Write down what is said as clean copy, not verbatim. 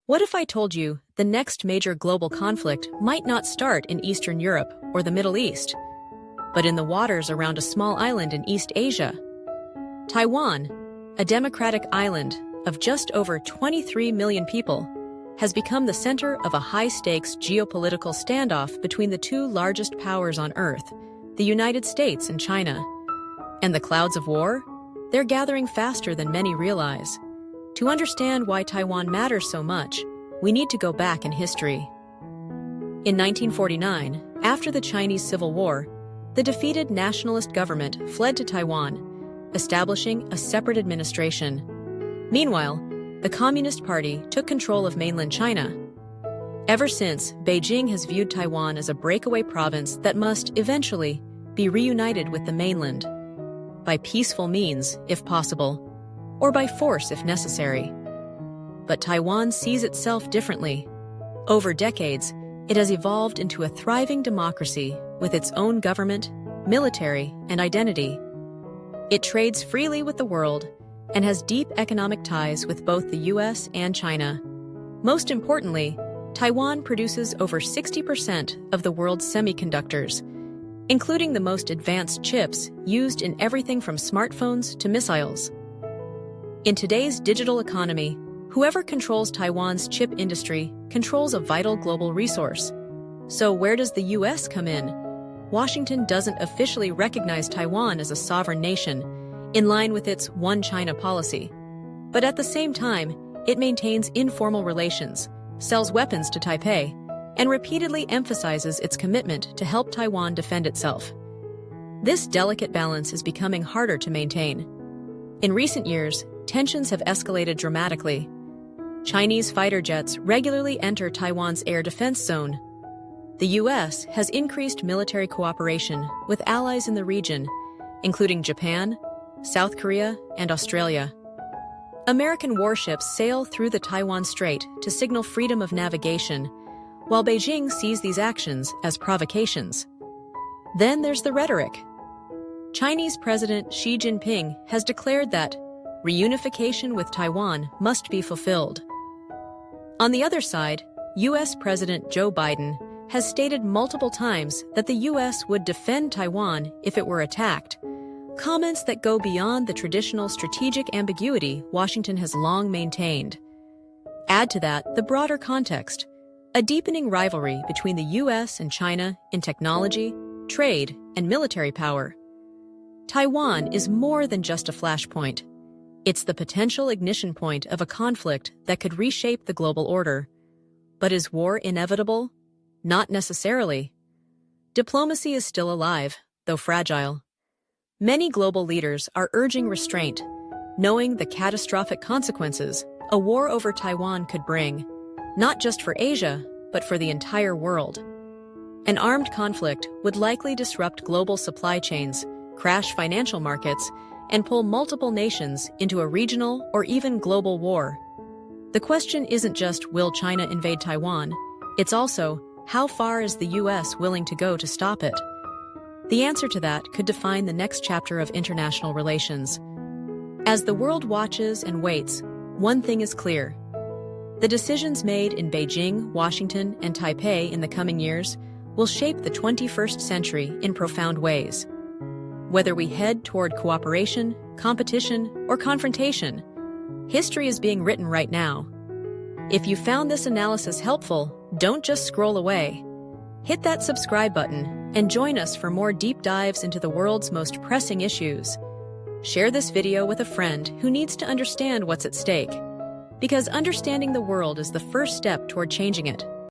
What if I told you the next major global conflict might not start in Eastern Europe or the Middle East, but in the waters around a small island in East Asia? Taiwan, a democratic island of just over 23 million people, has become the center of a high-stakes geopolitical standoff between the two largest powers on Earth, the United States and China. And the clouds of war? They're gathering faster than many realize. To understand why Taiwan matters so much, we need to go back in history. In 1949, after the Chinese Civil War, the defeated nationalist government fled to Taiwan, establishing a separate administration. Meanwhile, the Communist Party took control of mainland China. Ever since, Beijing has viewed Taiwan as a breakaway province that must, eventually, be reunited with the mainland. By peaceful means, if possible, or by force if necessary. But Taiwan sees itself differently. Over decades, it has evolved into a thriving democracy with its own government, military, and identity. It trades freely with the world and has deep economic ties with both the US and China. Most importantly, Taiwan produces over 60% of the world's semiconductors, including the most advanced chips used in everything from smartphones to missiles. In today's digital economy, whoever controls Taiwan's chip industry controls a vital global resource. So where does the US come in? Washington doesn't officially recognize Taiwan as a sovereign nation, in line with its One China policy. But at the same time, it maintains informal relations, sells weapons to Taipei, and repeatedly emphasizes its commitment to help Taiwan defend itself. This delicate balance is becoming harder to maintain. In recent years, tensions have escalated dramatically. Chinese fighter jets regularly enter Taiwan's air defense zone. The US has increased military cooperation with allies in the region, including Japan, South Korea, and Australia. American warships sail through the Taiwan Strait to signal freedom of navigation, while Beijing sees these actions as provocations. Then there's the rhetoric. Chinese President Xi Jinping has declared that reunification with Taiwan must be fulfilled. On the other side, US President Joe Biden has stated multiple times that the US would defend Taiwan if it were attacked, comments that go beyond the traditional strategic ambiguity Washington has long maintained. Add to that the broader context, a deepening rivalry between the US and China in technology, trade, and military power. Taiwan is more than just a flashpoint. It's the potential ignition point of a conflict that could reshape the global order. But is war inevitable? Not necessarily. Diplomacy is still alive, though fragile. Many global leaders are urging restraint, knowing the catastrophic consequences a war over Taiwan could bring, not just for Asia, but for the entire world. An armed conflict would likely disrupt global supply chains, crash financial markets, and pull multiple nations into a regional or even global war. The question isn't just, will China invade Taiwan? It's also, how far is the US willing to go to stop it? The answer to that could define the next chapter of international relations. As the world watches and waits, one thing is clear. The decisions made in Beijing, Washington, and Taipei in the coming years will shape the 21st century in profound ways. Whether we head toward cooperation, competition, or confrontation, history is being written right now. If you found this analysis helpful, don't just scroll away. Hit that subscribe button and join us for more deep dives into the world's most pressing issues. Share this video with a friend who needs to understand what's at stake, because understanding the world is the first step toward changing it.